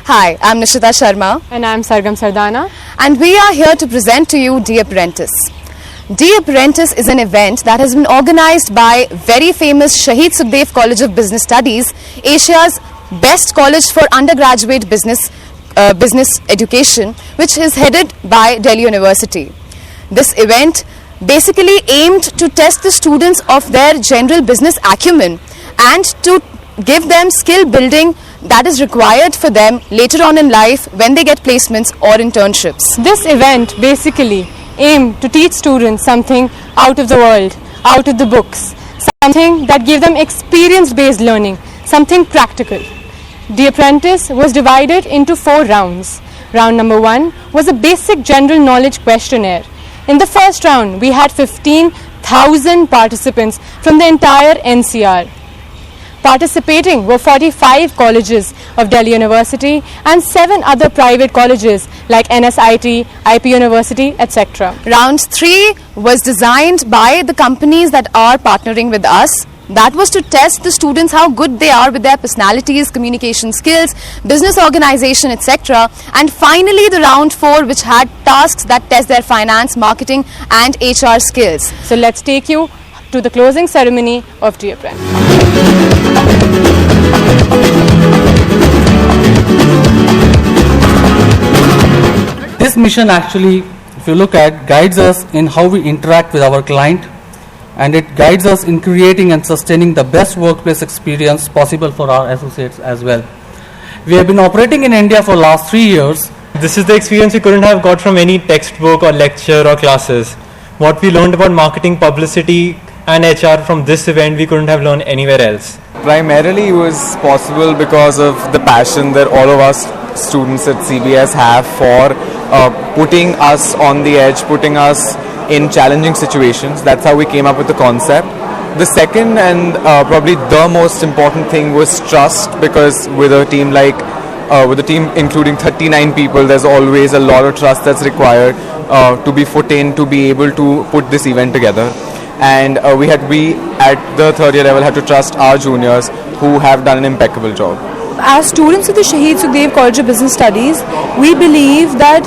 Hi, I'm Nishita Sharma. And I'm Sargam Sardana. And we are here to present to you The Apprentice. The Apprentice is an event that has been organized by very famous Shahid Sukhdev College of Business Studies, Asia's best college for undergraduate business education, which is headed by Delhi University. This event basically aimed to test the students of their general business acumen and to give them skill building that is required for them later on in life when they get placements or internships. This event basically aimed to teach students something out of the world, out of the books, something that gave them experience-based learning, something practical. The Apprentice was divided into 4 rounds. Round number 1 was a basic general knowledge questionnaire. In the first round, we had 15,000 participants from the entire NCR. Participating were 45 colleges of Delhi University and 7 other private colleges like NSIT, IP University, etc. Round 3 was designed by the companies that are partnering with us. That was to test the students how good they are with their personalities, communication skills, business organization, etc. And finally the round 4, which had tasks that test their finance, marketing and HR skills. So let's take you to the closing ceremony of The Apprentice. This mission actually, if you look at, guides us in how we interact with our client, and it guides us in creating and sustaining the best workplace experience possible for our associates as well. We have been operating in India for last 3 years. This is the experience we couldn't have got from any textbook or lecture or classes. What we learned about marketing, publicity and HR from this event, we couldn't have learned anywhere else. Primarily it was possible because of the passion that all of us students at CBS have for putting us on the edge, putting us in challenging situations. That's how we came up with the concept. The second and probably the most important thing was trust, because with a team including 39 people, there's always a lot of trust that's required to be put in to be able to put this event together. And we at the third year level had to trust our juniors who have done an impeccable job. As students of the Shahid Sukhdev College of Business Studies, we believe that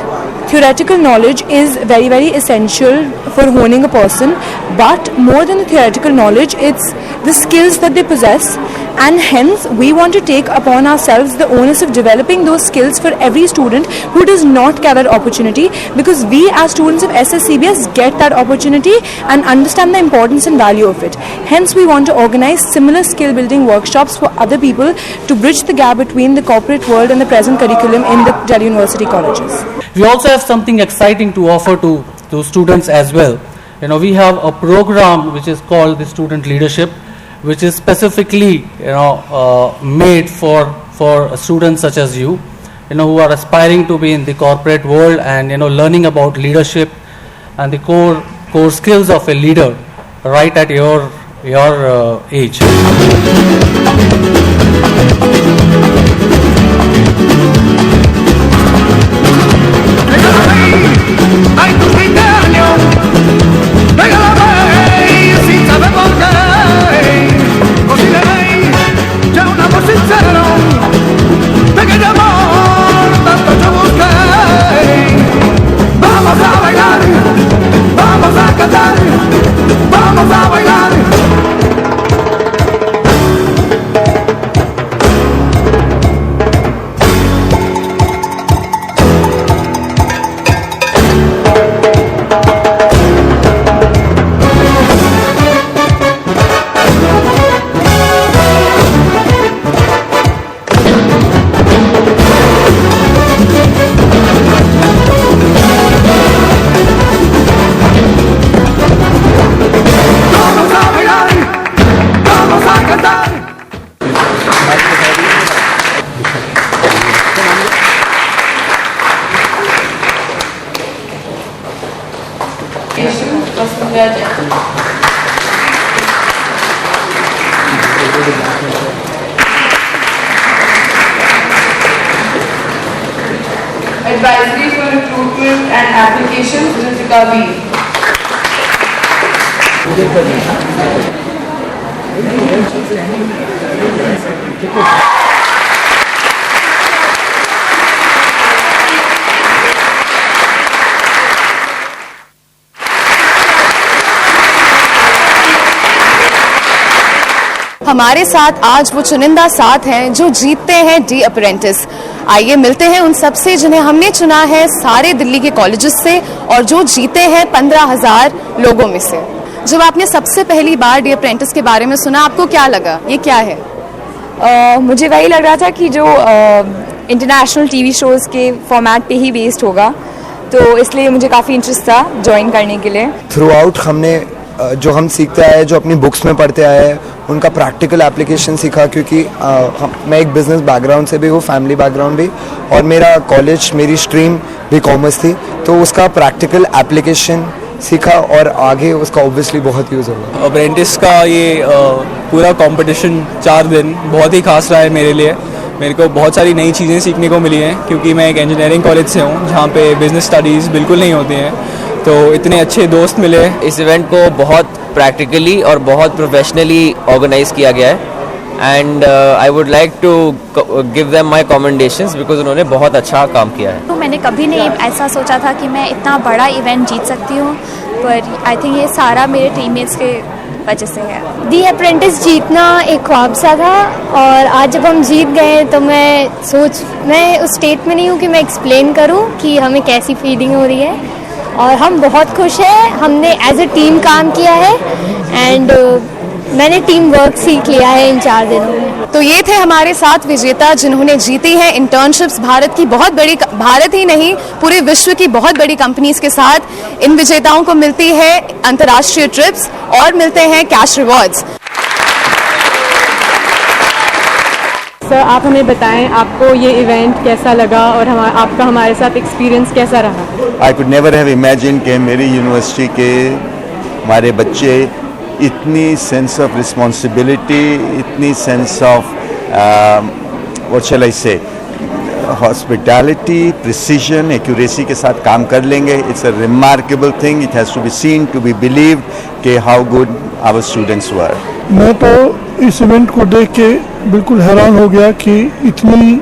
theoretical knowledge is very, very essential for honing a person, but more than the theoretical knowledge, it's the skills that they possess, and hence we want to take upon ourselves the onus of developing those skills for every student who does not get that opportunity, because we as students of SSCBS get that opportunity and understand the importance and value of it. Hence we want to organize similar skill building workshops for other people to bridge the gap between the corporate world and the present curriculum in the Delhi University colleges. We also have something exciting to offer to students as well. We have a program which is called the Student Leadership, which is specifically made for students such as you, who are aspiring to be in the corporate world and learning about leadership and the core skills of a leader right at your age. Advisory for Recruitment and Applications, Ritika B. Advisory for Recruitment and Applications, Ritika B. हमारे साथ आज वो चुनिंदा साथ हैं जो जीतते हैं डी अप्रेंटिस। आइए मिलते हैं उन सबसे जिन्हें हमने चुना है सारे दिल्ली के कॉलेजेस से और जो जीते हैं 15,000 लोगों में से। जब आपने सबसे पहली बार डी अप्रेंटिस के बारे में सुना, आपको क्या लगा, ये क्या है? मुझे वही लग रहा था कि जो इंटरनेशनल टीवी शोज़ के फॉर्मेट पे ही बेस्ड होगा, तो इसलिए मुझे काफ़ी इंटरेस्ट था ज्वाइन करने के लिए। थ्रू आउट हमने जो हम सीखते आए, जो अपनी बुक्स में पढ़ते आए हैं, उनका प्रैक्टिकल एप्लीकेशन सीखा, क्योंकि मैं एक बिजनेस बैकग्राउंड से भी हूँ, फैमिली बैकग्राउंड भी, और मेरा कॉलेज, मेरी स्ट्रीम भी कॉमर्स थी, तो उसका प्रैक्टिकल एप्लीकेशन सीखा और आगे उसका ऑब्वियसली बहुत यूज़ होगा। अप्रेंटिस का ये पूरा कंपटीशन 4 दिन बहुत ही खास रहा है मेरे लिए। मेरे को बहुत सारी नई चीज़ें सीखने को मिली हैं, क्योंकि मैं एक इंजीनियरिंग कॉलेज से हूँ जहाँ पे बिजनेस स्टडीज़ बिल्कुल नहीं होती हैं, तो इतने अच्छे दोस्त मिले। इस इवेंट को बहुत प्रैक्टिकली और बहुत प्रोफेशनली ऑर्गेनाइज किया गया है and I would like to give them my commendations because उन्होंने बहुत अच्छा काम किया है। तो मैंने कभी नहीं ऐसा सोचा था कि मैं इतना बड़ा इवेंट जीत सकती हूँ, पर आई थिंक ये सारा मेरे टीममेट्स के वजह से है। दी अप्रेंटिस जीतना एक ख्वाब सा था और आज जब हम जीत गए तो मैं उस स्टेट में नहीं हूँ कि मैं एक्सप्लेन करूँ कि हमें कैसी फीलिंग हो रही है, और हम बहुत खुश हैं। हमने एज ए टीम काम किया है एंड मैंने टीम वर्क सीख लिया है इन 4 दिनों में। तो ये थे हमारे साथ विजेता जिन्होंने जीती है इंटर्नशिप्स भारत की बहुत बड़ी, भारत ही नहीं पूरे विश्व की बहुत बड़ी कंपनीज के साथ। इन विजेताओं को मिलती है अंतर्राष्ट्रीय ट्रिप्स और मिलते हैं कैश रिवॉर्ड्स। सर, आप हमें बताएं आपको ये इवेंट कैसा लगा और आपका हमारे साथ एक्सपीरियंस कैसा रहा? I could never have imagine कि मेरी यूनिवर्सिटी के हमारे बच्चे इतनी सेंस ऑफ रिस्पॉन्सिबिलिटी, इतनी sense of what shall I say hospitality, precision, accuracy के साथ काम कर लेंगे। It's a remarkable thing, it has to be seen, to be believed कि how good our students were. मैं तो इस इवेंट को देख के बिल्कुल हैरान हो गया कि इतनी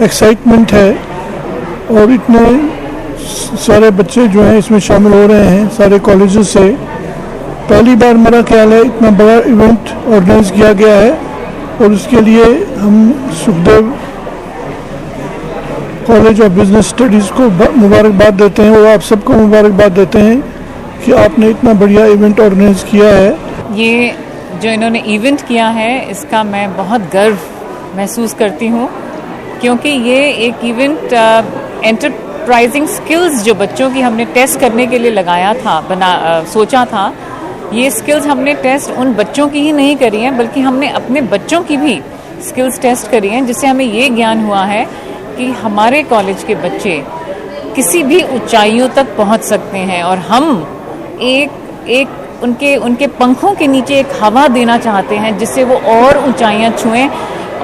एक्साइटमेंट है और इतने सारे बच्चे जो हैं इसमें शामिल हो रहे हैं सारे कॉलेजेस से। पहली बार मेरा ख्याल है इतना बड़ा इवेंट ऑर्गेनाइज किया गया है और उसके लिए हम Sukhdev college of business studies को मुबारकबाद देते हैं और आप सबको मुबारकबाद देते हैं कि आपने इतना बढ़िया इवेंट ऑर्गेनाइज किया है। ये जो इन्होंने इवेंट किया है इसका मैं बहुत गर्व महसूस करती हूँ, क्योंकि ये एक इवेंट एंटरप्राइजिंग स्किल्स जो बच्चों की हमने टेस्ट करने के लिए लगाया था, सोचा था, ये स्किल्स हमने टेस्ट उन बच्चों की ही नहीं करी हैं बल्कि हमने अपने बच्चों की भी स्किल्स टेस्ट करी हैं, जिससे हमें ये ज्ञान हुआ है कि हमारे कॉलेज के बच्चे किसी भी ऊंचाइयों तक पहुंच सकते हैं और हम एक उनके पंखों के नीचे एक हवा देना चाहते हैं जिससे वो और ऊंचाइयां छुएं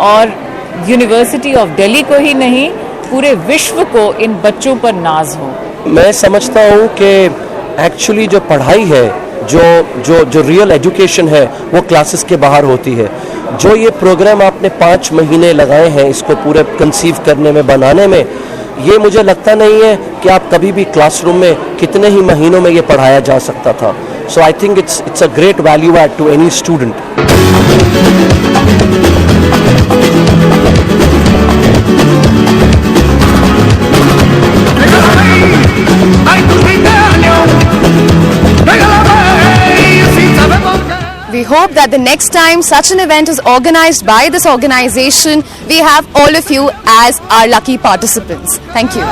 और यूनिवर्सिटी ऑफ दिल्ली को ही नहीं पूरे विश्व को इन बच्चों पर नाज हो। मैं समझता हूँ कि एक्चुअली जो पढ़ाई है, जो रियल एजुकेशन है वो क्लासेस के बाहर होती है। जो ये प्रोग्राम आपने 5 महीने लगाए हैं इसको पूरे कंसीव करने में, बनाने में, ये मुझे लगता नहीं है कि आप कभी भी क्लासरूम में कितने ही महीनों में ये पढ़ाया जा सकता था। So I think it's a great value add to any student. We hope that the next time such an event is organized by this organization, we have all of you as our lucky participants. Thank you.